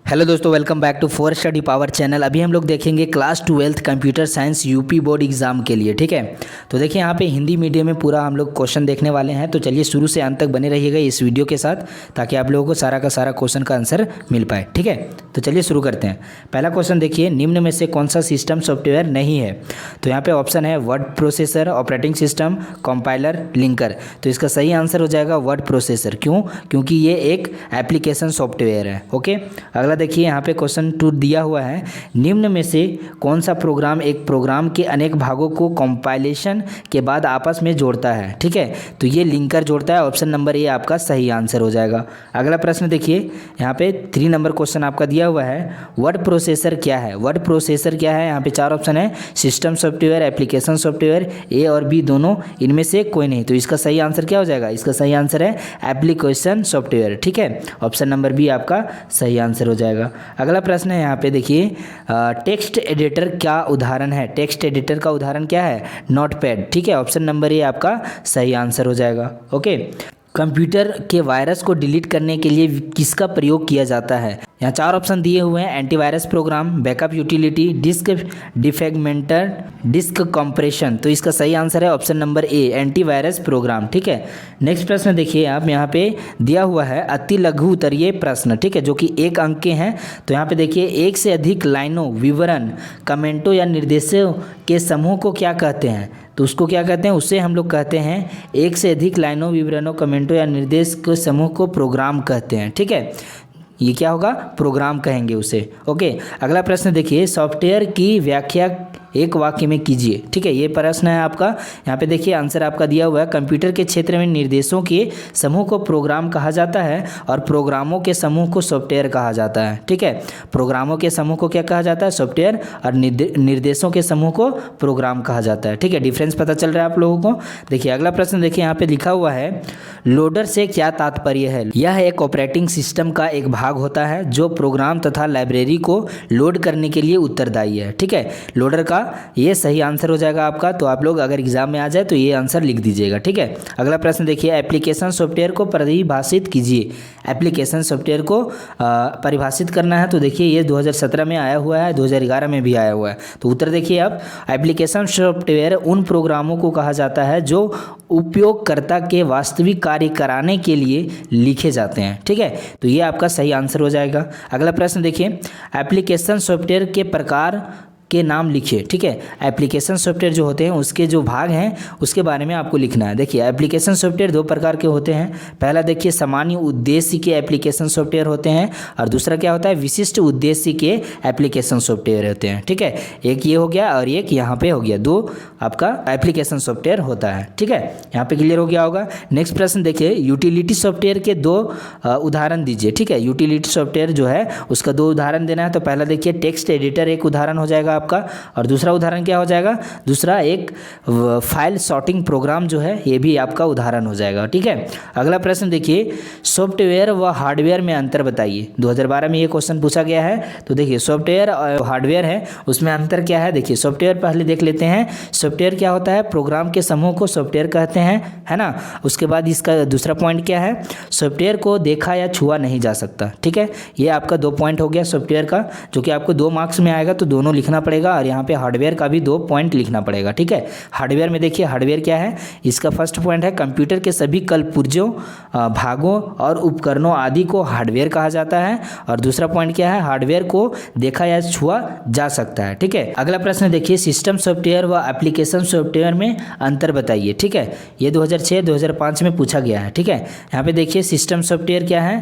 Hello दोस्तों, welcome back to for study power channel. अभी हम लोग देखेंगे class 12th computer science UP board exam के लिए। ठीक है, तो देखिए यहाँ पे हिंदी मीडियम में पूरा हम लोग क्वेश्चन देखने वाले हैं। तो चलिए शुरू से अंत तक बने रहिएगा इस वीडियो के साथ, ताकि आप लोगों को सारा का सारा क्वेश्चन का आंसर मिल पाए। ठीक है, तो चलिए शुरू करते हैं। पहला क्वेश्चन देखिए, निम्न में से कौन सा सिस्टम सॉफ्टवेयर नहीं है? तो यहाँ पे ऑप्शन है word processor, operating system, compiler, linker. तो इसका सही आंसर हो जाएगा वर्ड प्रोसेसर। क्यों? क्योंकि ये एक एप्लीकेशन सॉफ्टवेयर है। ओके, अगला देखिए यहाँ पे क्वेश्चन 2 दिया हुआ है, निम्न में से कौन सा प्रोग्राम एक प्रोग्राम के अनेक भागों को कंपाइलेशन के बाद आपस में जोड़ता है? ठीक है, तो ये लिंकर जोड़ता है। ऑप्शन नंबर ए आपका सही आंसर हो जाएगा। अगला प्रश्न देखिए, यहाँ पे 3 नंबर क्वेश्चन आपका दिया हुआ है, वर्ड प्रोसेसर क्या है? वर्ड प्रोसेसर क्या है? यहाँ पे 4 ऑप्शन है, सिस्टम सॉफ्टवेयर, एप्लीकेशन सॉफ्टवेयर, ए और बी दोनों, इनमें से कोई नहीं। तो इसका सही आंसर क्या हो जाएगा? इसका सही आंसर है एप्लीकेशन सॉफ्टवेयर। ठीक है, ऑप्शन नंबर बी आपका सही आंसर हो जाएगा। अगला प्रश्न है यहाँ पे देखिए, टेक्स्ट एडिटर क्या उदाहरण है? टेक्स्ट एडिटर का उदाहरण क्या है? नोटपैड। ठीक है, ऑप्शन नंबर ए आपका सही आंसर हो जाएगा। ओके, कंप्यूटर के वायरस को डिलीट करने के लिए किसका प्रयोग किया जाता है? यहाँ 4 ऑप्शन दिए हुए हैं, antivirus program, backup utility, disk defragmenter, disk compression. तो इसका सही आंसर है option number A, antivirus program. ठीक है, नेक्स्ट प्रश्न देखिए आप, यहाँ पे दिया हुआ है अति लघु उत्तरीय प्रश्न। ठीक है, जो कि 1 अंक के हैं। तो यहाँ पे देखिए, एक से अधिक लाइनों, विवरण, कमेंटों या निर्देशों के समूह को क्या कहते हैं? तो उसको क्या कहते हैं? उससे हम लोग कहते हैं, एक से अधिक लाइनों, विवरणों, कमेंटों या निर्देश के समूह को प्रोग्राम कहते हैं। ठीक है, ये क्या होगा? प्रोग्राम कहेंगे उसे। ओके, अगला प्रश्न देखिए, सॉफ्टवेयर की व्याख्या एक वाक्य में कीजिए। ठीक है, ये प्रश्न है आपका। यहाँ पे देखिए आंसर आपका दिया हुआ है, कंप्यूटर के क्षेत्र में निर्देशों के समूह को प्रोग्राम कहा जाता है और प्रोग्रामों के समूह को सॉफ्टवेयर कहा जाता है। ठीक है, प्रोग्रामों के समूह को क्या कहा जाता है? सॉफ्टवेयर, और निर्देशों के समूह को प्रोग्राम कहा जाता है। ठीक है, डिफरेंस पता चल रहा है आप लोगों को। देखिए अगला प्रश्न देखिए, यहाँ पे लिखा हुआ है, लोडर से क्या तात्पर्य है? यह एक ऑपरेटिंग सिस्टम का एक भाग होता है जो प्रोग्राम तथा लाइब्रेरी को लोड करने के लिए उत्तरदायी है। ठीक है, लोडर का ये सही आंसर हो जाएगा आपका। तो आप लोग अगर एग्जाम में आ जाए तो ये आंसर लिख दीजिएगा। ठीक है, अगला प्रश्न देखिए, एप्लीकेशन सॉफ्टवेयर को परिभाषित कीजिए। एप्लीकेशन सॉफ्टवेयर को परिभाषित करना है। तो देखिए ये 2017 में आया हुआ है, 2011 में भी आया हुआ है। तो उत्तर देखिए आप, एप्लीकेशन सॉफ्टवेयर उन प्रोग्रामों को कहा जाता है जो उपयोगकर्ता के वास्तविक कार्य कराने के लिए लिखे जाते हैं। ठीक है, तो ये आपका सही आंसर हो जाएगा। अगला प्रश्न देखिए, एप्लीकेशन सॉफ्टवेयर के प्रकार के नाम लिखिए। ठीक है, एप्लीकेशन सॉफ्टवेयर जो होते हैं उसके जो भाग हैं उसके बारे में आपको लिखना है। देखिए एप्लीकेशन सॉफ्टवेयर 2 प्रकार के होते हैं। पहला देखिए, सामान्य उद्देश्य के एप्लीकेशन सॉफ्टवेयर होते हैं, और दूसरा क्या होता है? विशिष्ट उद्देश्य के एप्लीकेशन सॉफ्टवेयर होते हैं। ठीक है, एक ये हो गया और एक यहाँ पे हो गया, 2 आपका एप्लीकेशन सॉफ्टवेयर होता है। ठीक है, यहाँ पे क्लियर हो गया होगा। नेक्स्ट प्रश्न देखिए, यूटिलिटी सॉफ्टवेयर के 2 उदाहरण दीजिए। ठीक है, यूटिलिटी सॉफ्टवेयर जो है उसका 2 उदाहरण देना है। तो पहला देखिए, टेक्स्ट एडिटर एक उदाहरण हो जाएगा आपका, और दूसरा उदाहरण क्या हो जाएगा? दूसरा एक फाइल सॉर्टिंग प्रोग्राम जो है ये भी आपका उदाहरण हो जाएगा। ठीक है, अगला प्रश्न देखिए, सॉफ्टवेयर व हार्डवेयर में अंतर बताइए। 2012 में ये क्वेश्चन पूछा गया है। तो देखिए सॉफ्टवेयर और हार्डवेयर है, उसमें अंतर क्या है? देखिए सॉफ्टवेयर पहले देख लेते हैं। सॉफ्टवेयर क्या होता है? प्रोग्राम के समूह को सॉफ्टवेयर कहते हैं, है ना। उसके बाद इसका दूसरा पॉइंट क्या है? सॉफ्टवेयर को देखा या छुआ नहीं जा सकता। ठीक है, ये आपका 2 पॉइंट हो गया सॉफ्टवेयर का, जो कि आपको 2 मार्क्स में आएगा, तो दोनों लिखना पड़ेगा। और यहाँ पे हार्डवेयर का भी 2 पॉइंट लिखना पड़ेगा। ठीक है, हार्डवेयर में देखिए, हार्डवेयर क्या है? इसका फर्स्ट पॉइंट है, कंप्यूटर के सभी कलपुर्जों, भागों और उपकरणों आदि को हार्डवेयर कहा जाता है। और दूसरा पॉइंट क्या है? हार्डवेयर को देखा या छुआ जा सकता है। ठीक है, अगला प्रश्न देखिए, सिस्टम सॉफ्टवेयर व एप्लीकेशन सॉफ्टवेयर में अंतर बताइए। ठीक है, ये 2006-2005 में पूछा गया है। ठीक है, यहाँ पे देखिए सिस्टम सॉफ्टवेयर क्या है?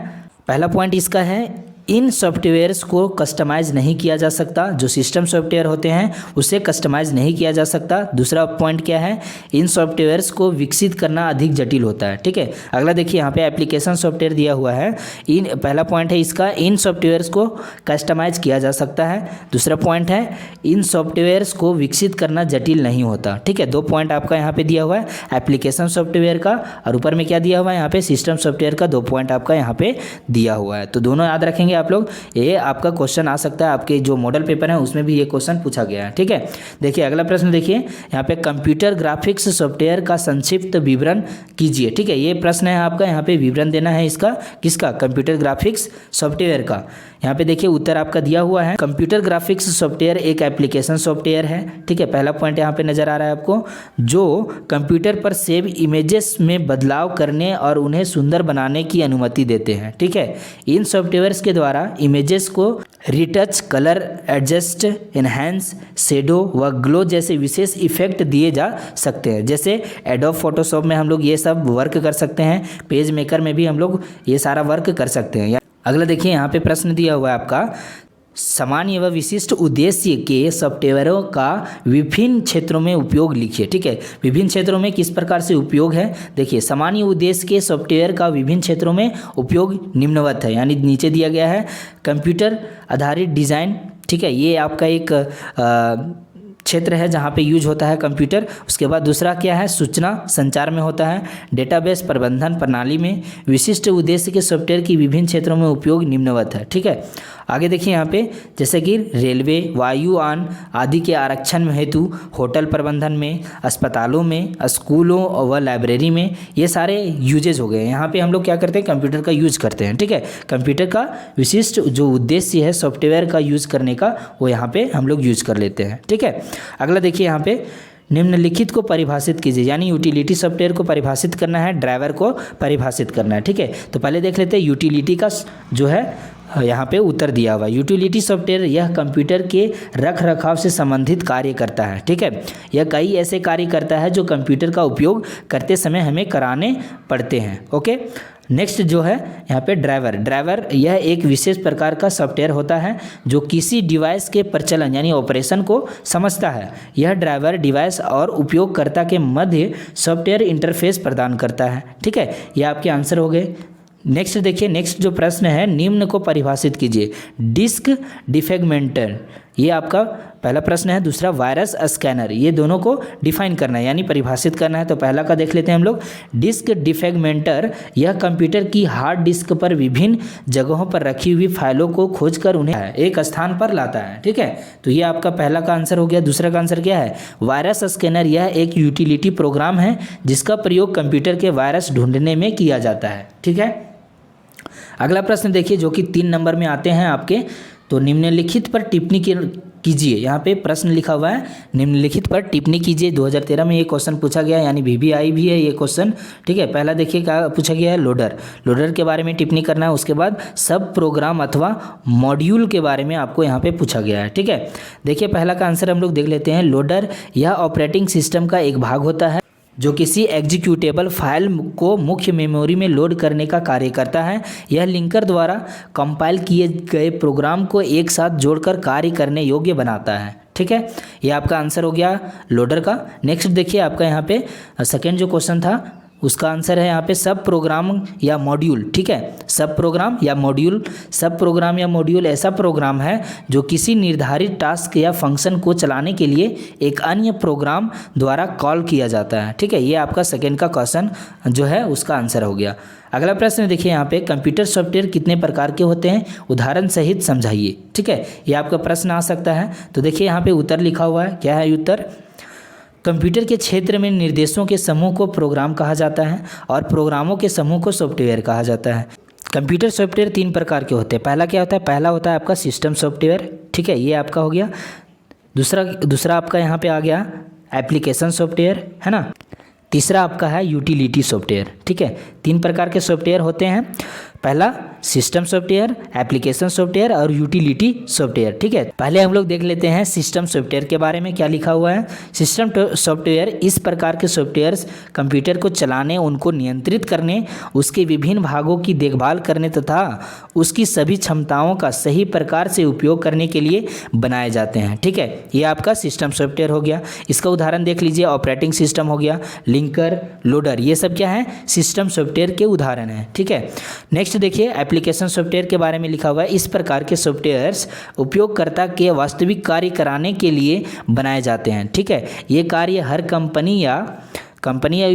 पहला पॉइंट इसका है, इन सॉफ्टवेयर्स को कस्टमाइज नहीं किया जा सकता। जो सिस्टम सॉफ्टवेयर होते हैं उसे कस्टमाइज नहीं किया जा सकता। दूसरा पॉइंट क्या है? इन सॉफ्टवेयर्स को विकसित करना अधिक जटिल होता है। ठीक है, अगला देखिए, यहाँ पे एप्लीकेशन सॉफ्टवेयर दिया हुआ है। पहला पॉइंट है इसका, इन सॉफ्टवेयर्स को कस्टमाइज किया जा सकता है। दूसरा पॉइंट है, इन सॉफ्टवेयर्स को विकसित करना जटिल नहीं होता। ठीक है, 2 पॉइंट आपका यहाँ पे दिया हुआ है एप्लीकेशन सॉफ्टवेयर का, और ऊपर में क्या दिया हुआ है? यहाँ पे सिस्टम सॉफ्टवेयर का 2 पॉइंट आपका यहाँ पे दिया हुआ है। तो दोनों याद रखेंगे देखेंगे आप लोग, ये आपका क्वेश्चन आ सकता है, आपके जो मॉडल पेपर है उसमें भी ये क्वेश्चन पूछा गया है। ठीक है, देखिए अगला प्रश्न देखिए यहाँ पे, कंप्यूटर ग्राफिक्स सॉफ्टवेयर का संक्षिप्त विवरण कीजिए। ठीक है, ये प्रश्न है आपका, यहाँ पे विवरण देना है इसका, किसका, कंप्यूटर ग्राफिक्स सॉफ्टवेयर का। यहाँ पे देखिए उत्तर आपका दिया हुआ है, कंप्यूटर ग्राफिक्स सॉफ्टवेयर एक एप्लीकेशन सॉफ्टवेयर है। ठीक है, पहला पॉइंट यहाँ पे नजर आ रहा है आपको, जो कंप्यूटर पर सेव इमेजेस में बदलाव करने और उन्हें सुंदर बनाने की अनुमति देते हैं। ठीक है, इन सॉफ्टवेयर्स के द्वारा इमेजेस को retouch, colour adjust, enhance, shadow व ग्लो जैसे विशेष इफेक्ट दिए जा सकते हैं। जैसे एडोब फोटोशॉप में हम लोग ये सब वर्क कर सकते हैं, पेज मेकर में भी हम लोग ये सारा वर्क कर सकते हैं। अगला देखिए यहाँ पे प्रश्न दिया हुआ है आपका, सामान्य व विशिष्ट उद्देश्य के सॉफ्टवेयरों का विभिन्न क्षेत्रों में उपयोग लिखिए। ठीक है, विभिन्न क्षेत्रों में किस प्रकार से उपयोग है, देखिए सामान्य उद्देश्य के सॉफ्टवेयर का विभिन्न क्षेत्रों में उपयोग निम्नवत है, यानी नीचे दिया गया है, कंप्यूटर आधारित डिज़ाइन। ठीक है, ये आपका एक क्षेत्र है जहाँ पे यूज होता है कंप्यूटर। उसके बाद दूसरा क्या है, सूचना संचार में होता है, डेटाबेस प्रबंधन प्रणाली में। विशिष्ट उद्देश्य के सॉफ्टवेयर की विभिन्न क्षेत्रों में उपयोग निम्नवत है। ठीक है, आगे देखिए यहाँ पे, जैसे कि रेलवे, वायुयान आदि के आरक्षण हेतु, होटल प्रबंधन में, अस्पतालों में, स्कूलों व लाइब्रेरी में, ये सारे यूजेज हो गए। यहाँ पे हम लोग क्या करते हैं, कंप्यूटर का यूज करते हैं। ठीक है, कंप्यूटर का विशिष्ट जो उद्देश्य है सॉफ्टवेयर का यूज करने का, वो यहाँ पे हम लोग यूज कर लेते हैं। ठीक है, अगला देखिए यहाँ पे, निम्नलिखित को परिभाषित कीजिए, यानी यूटिलिटी सॉफ्टवेयर को परिभाषित करना है, ड्राइवर को परिभाषित करना है। ठीक है, तो पहले देख लेते हैं यूटिलिटी का जो है यहाँ पे उत्तर दिया हुआ। यूटिलिटी सॉफ्टवेयर यह कंप्यूटर के रख रखाव से संबंधित कार्य करता है। ठीक है, यह कई ऐसे कार्य करता है जो कंप्यूटर का उपयोग करते समय हमें कराने पड़ते हैं। ओके, नेक्स्ट जो है यहाँ पे ड्राइवर यह एक विशेष प्रकार का सॉफ्टवेयर होता है जो किसी डिवाइस के प्रचलन यानी ऑपरेशन को समझता है। यह ड्राइवर डिवाइस और उपयोगकर्ता के मध्य सॉफ्टवेयर इंटरफेस प्रदान करता है। ठीक है, ये आपके आंसर हो गए। नेक्स्ट देखिए, नेक्स्ट जो प्रश्न है, निम्न को परिभाषित कीजिए। डिस्क डिफ्रेगमेंटर, ये आपका पहला प्रश्न है। दूसरा वायरस स्कैनर, ये दोनों को डिफाइन करना है यानी परिभाषित करना है। तो पहला का देख लेते हैं हम लोग, डिस्क डिफ्रेगमेंटर यह कंप्यूटर की हार्ड डिस्क पर विभिन्न जगहों पर रखी हुई फाइलों को खोजकर उन्हें एक स्थान पर लाता है। ठीक है, तो ये आपका पहला का आंसर हो गया। दूसरा का आंसर क्या है, वायरस स्कैनर यह एक यूटिलिटी प्रोग्राम है जिसका प्रयोग कंप्यूटर के वायरस ढूंढने में किया जाता है। ठीक है, अगला प्रश्न देखिए जो कि 3 नंबर में आते हैं आपके, तो निम्नलिखित पर टिप्पणी कीजिए। यहाँ पे प्रश्न लिखा हुआ है, निम्नलिखित पर टिप्पणी कीजिए। 2013 में ये क्वेश्चन पूछा गया, यानी VBI भी है ये क्वेश्चन। ठीक है, पहला देखिए क्या पूछा गया है, लोडर के बारे में टिप्पणी करना है। उसके बाद सब प्रोग्राम अथवा मॉड्यूल के बारे में आपको यहाँ पे पूछा गया है। ठीक है, देखिए पहला का आंसर हम लोग देख लेते हैं। लोडर यह ऑपरेटिंग सिस्टम का एक भाग होता है जो किसी एग्जीक्यूटेबल फाइल को मुख्य मेमोरी में लोड करने का कार्य करता है। यह लिंकर द्वारा कंपाइल किए गए प्रोग्राम को एक साथ जोड़कर कार्य करने योग्य बनाता है। ठीक है, ये आपका आंसर हो गया लोडर का। नेक्स्ट देखिए आपका यहाँ पे सेकेंड जो क्वेश्चन था उसका आंसर है यहाँ पे सब प्रोग्राम या मॉड्यूल। ठीक है, सब प्रोग्राम या मॉड्यूल ऐसा प्रोग्राम है जो किसी निर्धारित टास्क या फंक्शन को चलाने के लिए एक अन्य प्रोग्राम द्वारा कॉल किया जाता है। ठीक है, ये आपका सेकेंड का क्वेश्चन जो है उसका आंसर हो गया। अगला प्रश्न देखिए यहाँ पे, कंप्यूटर सॉफ्टवेयर कितने प्रकार के होते हैं, उदाहरण सहित समझाइए। ठीक है, ये आपका प्रश्न आ सकता है। तो देखिए यहाँ पे उत्तर लिखा हुआ है, क्या है उत्तर, कंप्यूटर के क्षेत्र में निर्देशों के समूह को प्रोग्राम कहा जाता है और प्रोग्रामों के समूह को सॉफ्टवेयर कहा जाता है। कंप्यूटर सॉफ्टवेयर 3 प्रकार के होते हैं। पहला क्या होता है, पहला होता है आपका सिस्टम सॉफ्टवेयर। ठीक है, ये आपका हो गया। दूसरा आपका यहाँ पे आ गया एप्लीकेशन सॉफ्टवेयर, है ना। तीसरा आपका है यूटिलिटी सॉफ्टवेयर। ठीक है, 3 प्रकार के सॉफ्टवेयर होते हैं। पहला सिस्टम सॉफ्टवेयर, एप्लीकेशन सॉफ्टवेयर और यूटिलिटी सॉफ्टवेयर। ठीक है, पहले हम लोग देख लेते हैं सिस्टम सॉफ्टवेयर के बारे में क्या लिखा हुआ है। सिस्टम सॉफ्टवेयर इस प्रकार के सॉफ्टवेयर्स कंप्यूटर को चलाने, उनको नियंत्रित करने, उसके विभिन्न भागों की देखभाल करने तथा उसकी सभी क्षमताओं का सही प्रकार से उपयोग करने के लिए बनाए जाते हैं। ठीक है, ये आपका सिस्टम सॉफ्टवेयर हो गया। इसका उदाहरण देख लीजिए, ऑपरेटिंग सिस्टम हो गया, लिंकर, लोडर, ये सब क्या है, सिस्टम सॉफ्टवेयर के उदाहरण हैं। ठीक है, नेक्स्ट देखिए एप्लीकेशन सॉफ्टवेयर के बारे में लिखा हुआ है। इस प्रकार के सॉफ्टवेयर्स उपयोगकर्ता के वास्तविक कार्य कराने के लिए बनाए जाते हैं। ठीक है, ये कार्य हर कंपनी या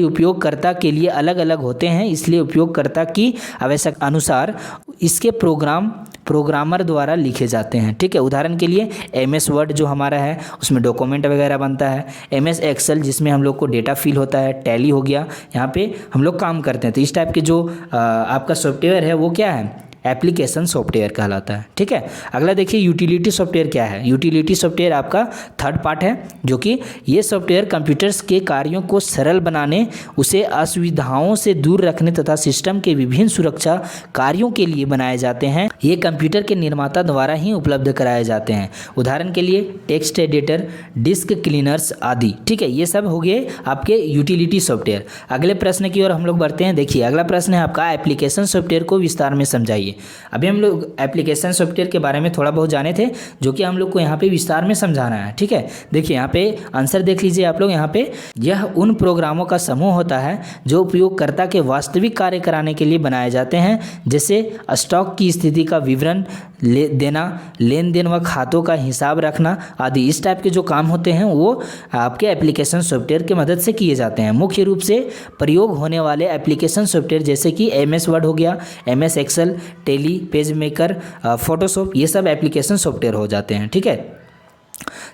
उपयोगकर्ता के लिए अलग अलग होते हैं, इसलिए उपयोगकर्ता की आवश्यकता अनुसार इसके प्रोग्राम प्रोग्रामर द्वारा लिखे जाते हैं। ठीक है, उदाहरण के लिए MS वर्ड जो हमारा है उसमें डॉक्यूमेंट वगैरह बनता है, MS एक्सेल जिसमें हम लोग को डेटा फिल होता है, टैली हो गया, यहाँ पे हम लोग काम करते हैं। तो इस टाइप के जो आपका सॉफ्टवेयर है वो क्या है, एप्लीकेशन सॉफ्टवेयर कहलाता है। ठीक है, अगला देखिए यूटिलिटी सॉफ्टवेयर क्या है। यूटिलिटी सॉफ्टवेयर आपका थर्ड पार्ट है, जो कि ये सॉफ्टवेयर कंप्यूटर्स के कार्यों को सरल बनाने, उसे असुविधाओं से दूर रखने तथा सिस्टम के विभिन्न सुरक्षा कार्यों के लिए बनाए जाते हैं। ये कंप्यूटर के निर्माता द्वारा ही उपलब्ध कराए जाते हैं। उदाहरण के लिए टेक्स्ट एडिटर, डिस्क क्लीनर्स आदि। ठीक है, ये सब हो गए आपके यूटिलिटी सॉफ्टवेयर। अगले प्रश्न की ओर हम लोग बढ़ते हैं। देखिए अगला प्रश्न है आपका एप्लीकेशन सॉफ्टवेयर को विस्तार में समझाइए। अभी हम लोग एप्लीकेशन सॉफ्टवेयर के बारे में थोड़ा बहुत जाने थे, जो कि हम लोग को यहाँ पे विस्तार में समझाना है। ठीक है, देखिए यहाँ पे आंसर देख लीजिए आप लोग। यहाँ पे यह उन प्रोग्रामों का समूह होता है जो उपयोगकर्ता के वास्तविक कार्य कराने के लिए बनाए जाते हैं, जैसे स्टॉक की स्थिति का विवरण देना, लेन देन व खातों का हिसाब रखना आदि। इस टाइप के जो काम होते हैं वो आपके एप्लीकेशन सॉफ्टवेयर की मदद से किए जाते हैं। मुख्य रूप से प्रयोग होने वाले एप्लीकेशन सॉफ्टवेयर जैसे कि MS वर्ड हो गया, MS Excel, Tally, page maker, Photoshop, ये सब एप्लीकेशन सॉफ्टवेयर हो जाते हैं। ठीक है,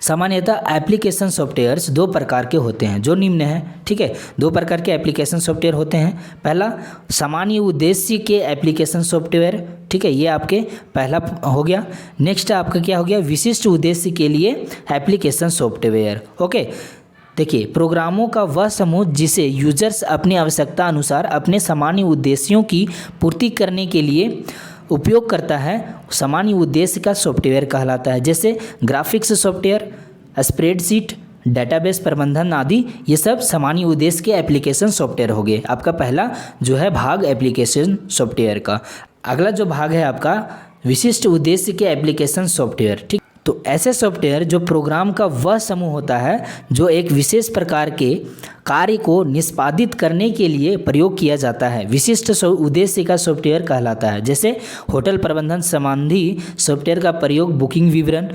सामान्यतः एप्लीकेशन सॉफ्टवेयर्स दो प्रकार के होते हैं जो निम्न है। ठीक है, दो प्रकार के एप्लीकेशन सॉफ्टवेयर होते हैं। पहला सामान्य उद्देश्य के एप्लीकेशन सॉफ्टवेयर। ठीक है, ये आपके पहला हो गया। नेक्स्ट आपका क्या हो गया, विशिष्ट उद्देश्य के लिए एप्लीकेशन सॉफ्टवेयर। ओके, देखिए प्रोग्रामों का वह समूह जिसे यूजर्स अपनी आवश्यकता अनुसार अपने सामान्य उद्देश्यों की पूर्ति करने के लिए उपयोग करता है, सामान्य उद्देश्य का सॉफ्टवेयर कहलाता है। जैसे ग्राफिक्स सॉफ्टवेयर, स्प्रेडशीट, डेटाबेस प्रबंधन आदि, ये सब सामान्य उद्देश्य के एप्लीकेशन सॉफ्टवेयर हो गए। आपका पहला जो है भाग एप्लीकेशन सॉफ्टवेयर का। अगला जो भाग है आपका विशिष्ट उद्देश्य के एप्लीकेशन सॉफ्टवेयर। ठीक, तो ऐसे सॉफ्टवेयर जो प्रोग्राम का वह समूह होता है जो एक विशेष प्रकार के कार्य को निष्पादित करने के लिए प्रयोग किया जाता है, विशिष्ट उद्देश्य का सॉफ्टवेयर कहलाता है। जैसे होटल प्रबंधन संबंधी सॉफ्टवेयर का प्रयोग बुकिंग विवरण,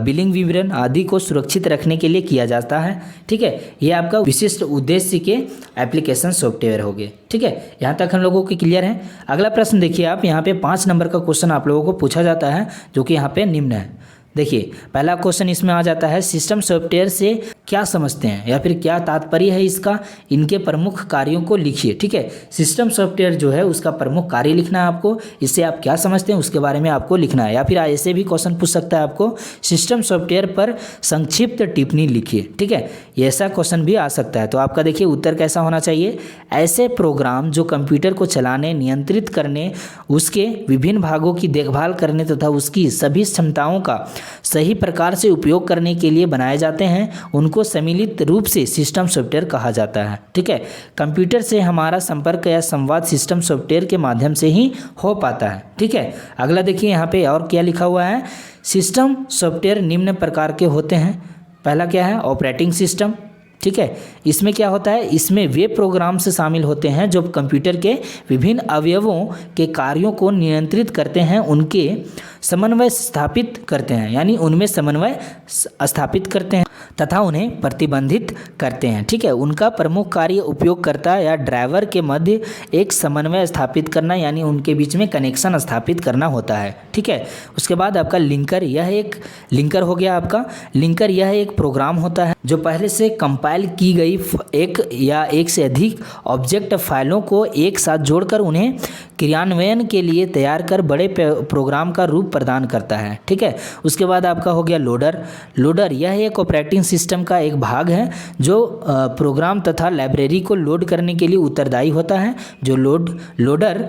बिलिंग विवरण आदि को सुरक्षित रखने के लिए किया जाता है। ठीक है, ये आपका विशिष्ट उद्देश्य के एप्लीकेशन सॉफ्टवेयर हो गए। ठीक है, यहाँ तक हम लोगों को क्लियर है। अगला प्रश्न देखिए आप, यहाँ पे 5 नंबर का क्वेश्चन आप लोगों को पूछा जाता है, जो कि यहाँ पे निम्न है। देखिए पहला क्वेश्चन इसमें आ जाता है, सिस्टम सॉफ्टवेयर से क्या समझते हैं या फिर क्या तात्पर्य है इसका, इनके प्रमुख कार्यों को लिखिए। ठीक है, सिस्टम सॉफ्टवेयर जो है उसका प्रमुख कार्य लिखना है आपको, इससे आप क्या समझते हैं उसके बारे में आपको लिखना है। या फिर ऐसे भी क्वेश्चन पूछ सकता है आपको, सिस्टम सॉफ्टवेयर पर संक्षिप्त टिप्पणी लिखिए। ठीक है, ये ऐसा क्वेश्चन भी आ सकता है। तो आपका देखिए उत्तर कैसा होना चाहिए, ऐसे प्रोग्राम जो कंप्यूटर को चलाने, नियंत्रित करने, उसके विभिन्न भागों की देखभाल करने तथा उसकी सभी क्षमताओं का सही प्रकार से उपयोग करने के लिए बनाए जाते हैं, उनको सम्मिलित रूप से सिस्टम सॉफ्टवेयर कहा जाता है। ठीक है, कंप्यूटर से हमारा संपर्क या संवाद सिस्टम सॉफ्टवेयर के माध्यम से ही हो पाता है। ठीक है, अगला देखिए यहाँ पे और क्या लिखा हुआ है, सिस्टम सॉफ्टवेयर निम्न प्रकार के होते हैं। पहला क्या है, ऑपरेटिंग सिस्टम। ठीक है, इसमें क्या होता है, इसमें वे प्रोग्राम से शामिल होते हैं जो कंप्यूटर के विभिन्न अवयवों के कार्यों को नियंत्रित करते हैं, उनके समन्वय स्थापित करते हैं, यानी उनमें समन्वय स्थापित करते हैं तथा उन्हें प्रतिबंधित करते हैं। ठीक है, उनका प्रमुख कार्य उपयोगकर्ता या ड्राइवर के मध्य एक समन्वय स्थापित करना, यानी उनके बीच में कनेक्शन स्थापित करना होता है। ठीक है, उसके बाद आपका लिंकर, यह एक लिंकर हो गया आपका। लिंकर यह एक प्रोग्राम होता है जो पहले से कंपाइल की गई एक या एक से अधिक ऑब्जेक्ट फाइलों को एक साथ जोड़कर उन्हें क्रियान्वयन के लिए तैयार कर बड़े प्रोग्राम का रूप प्रदान करता है। ठीक है, उसके बाद आपका हो गया लोडर। लोडर यह एक ऑपरेटिंग सिस्टम का एक भाग है जो प्रोग्राम तथा लाइब्रेरी को लोड करने के लिए उत्तरदायी होता है। जो लोडर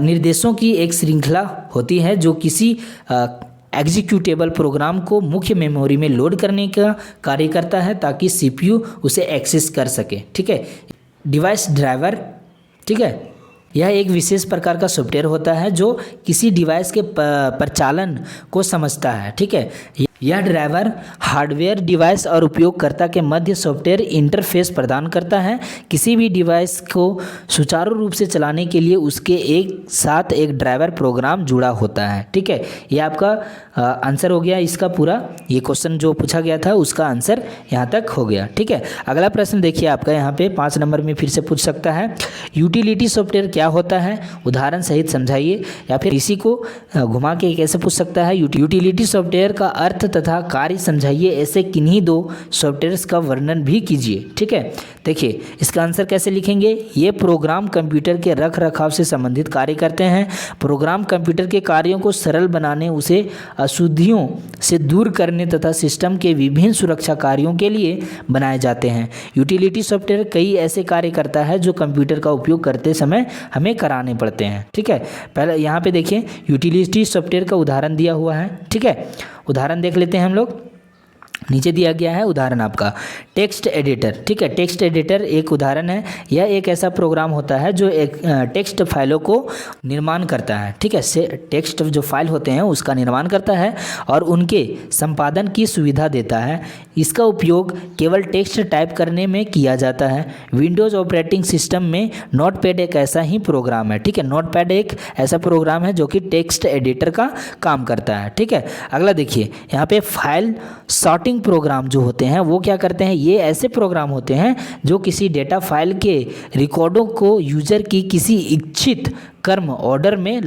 निर्देशों की एक श्रृंखला होती है जो किसी एग्जीक्यूटेबल प्रोग्राम को मुख्य मेमोरी में लोड करने का कार्य करता है ताकि CPU उसे एक्सेस कर सके। ठीक है, डिवाइस ड्राइवर, ठीक है, यह एक विशेष प्रकार का सॉफ्टवेयर होता है जो किसी डिवाइस के प्रचालन को समझता है। ठीक है, यह ड्राइवर हार्डवेयर डिवाइस और उपयोगकर्ता के मध्य सॉफ्टवेयर इंटरफेस प्रदान करता है। किसी भी डिवाइस को सुचारू रूप से चलाने के लिए उसके एक साथ एक ड्राइवर प्रोग्राम जुड़ा होता है। ठीक है, ये आपका आंसर हो गया इसका पूरा। ये क्वेश्चन जो पूछा गया था उसका आंसर यहाँ तक हो गया। ठीक है, अगला प्रश्न देखिए आपका यहाँ पे 5 नंबर में फिर से पूछ सकता है, यूटिलिटी सॉफ्टवेयर क्या होता है, उदाहरण सहित समझाइए। या फिर इसी को घुमा के कैसे पूछ सकता है, यूटिलिटी सॉफ्टवेयर का अर्थ तथा कार्य समझाइए, ऐसे किन्हीं 2 सॉफ्टवेयर्स का वर्णन भी कीजिए। ठीक है, देखिए इसका आंसर कैसे लिखेंगे। ये प्रोग्राम कंप्यूटर के रख रखाव से संबंधित कार्य करते हैं। प्रोग्राम कंप्यूटर के कार्यों को सरल बनाने, उसे अशुद्धियों से दूर करने तथा सिस्टम के विभिन्न सुरक्षा कार्यों के लिए बनाए जाते हैं। यूटिलिटी सॉफ्टवेयर कई ऐसे कार्य करता है जो कंप्यूटर का उपयोग करते समय हमें कराने पड़ते हैं। ठीक है, पहले यहाँ पे देखिए यूटिलिटी सॉफ्टवेयर का उदाहरण दिया हुआ है। ठीक है, उदाहरण देख लेते हैं हम लोग। नीचे दिया गया है उदाहरण आपका टेक्स्ट एडिटर। ठीक है, टेक्स्ट एडिटर एक उदाहरण है। यह एक ऐसा प्रोग्राम होता है जो एक टेक्स्ट फाइलों को निर्माण करता है। ठीक है, से टेक्स्ट जो फाइल होते हैं उसका निर्माण करता है और उनके संपादन की सुविधा देता है। इसका उपयोग केवल टेक्स्ट टाइप करने में किया जाता है। विंडोज़ ऑपरेटिंग सिस्टम में नोटपैड एक ऐसा ही प्रोग्राम है। ठीक है, नोटपैड एक ऐसा प्रोग्राम है जो कि टेक्स्ट एडिटर का काम करता है। ठीक है, अगला देखिए यहाँ पे फाइल सॉर्टिंग प्रोग्राम जो होते हैं वो क्या करते हैं, ये ऐसे प्रोग्राम होते हैं जो किसी डेटा फाइल के रिकॉर्डों को यूजर की किसी इच्छित क्रम ऑर्डर में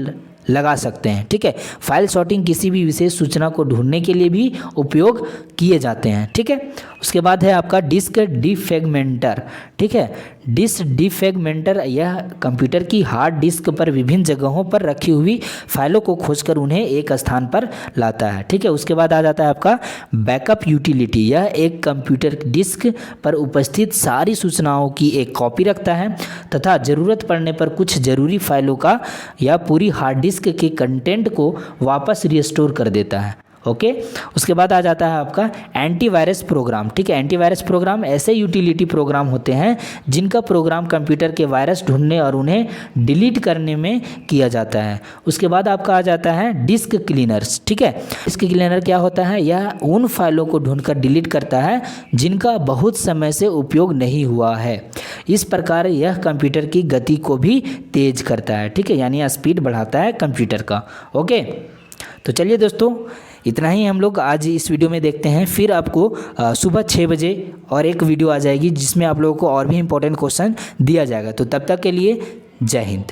लगा सकते हैं। ठीक है, फाइल सॉर्टिंग किसी भी विशेष सूचना को ढूंढने के लिए भी उपयोग किए जाते हैं। ठीक है, उसके बाद है आपका डिस्क डिफ्रेगमेंटर। ठीक है, डिस्क डिफ्रेगमेंटर यह कंप्यूटर की हार्ड डिस्क पर विभिन्न जगहों पर रखी हुई फाइलों को खोजकर उन्हें एक स्थान पर लाता है। ठीक है, उसके बाद आ जाता है आपका बैकअप यूटिलिटी। यह एक कंप्यूटर डिस्क पर उपस्थित सारी सूचनाओं की एक कॉपी रखता है तथा ज़रूरत पड़ने पर कुछ ज़रूरी फाइलों का या पूरी हार्ड डिस्क के कंटेंट को वापस रिस्टोर कर देता है। ओके, उसके बाद आ जाता है आपका एंटीवायरस प्रोग्राम। ठीक है, एंटीवायरस प्रोग्राम ऐसे यूटिलिटी प्रोग्राम होते हैं जिनका प्रोग्राम कंप्यूटर के वायरस ढूंढने और उन्हें डिलीट करने में किया जाता है। उसके बाद आपका आ जाता है डिस्क क्लीनर्स। ठीक है, डिस्क क्लीनर क्या होता है, यह उन फाइलों को ढूंढकर डिलीट करता है जिनका बहुत समय से उपयोग नहीं हुआ है। इस प्रकार यह कंप्यूटर की गति को भी तेज करता है। ठीक है, यानी स्पीड बढ़ाता है कंप्यूटर का। ओके, तो चलिए दोस्तों इतना ही हम लोग आज इस वीडियो में देखते हैं। फिर आपको सुबह 6 बजे और एक वीडियो आ जाएगी जिसमें आप लोगों को और भी इंपॉर्टेंट क्वेश्चन दिया जाएगा। तो तब तक के लिए जय हिंद।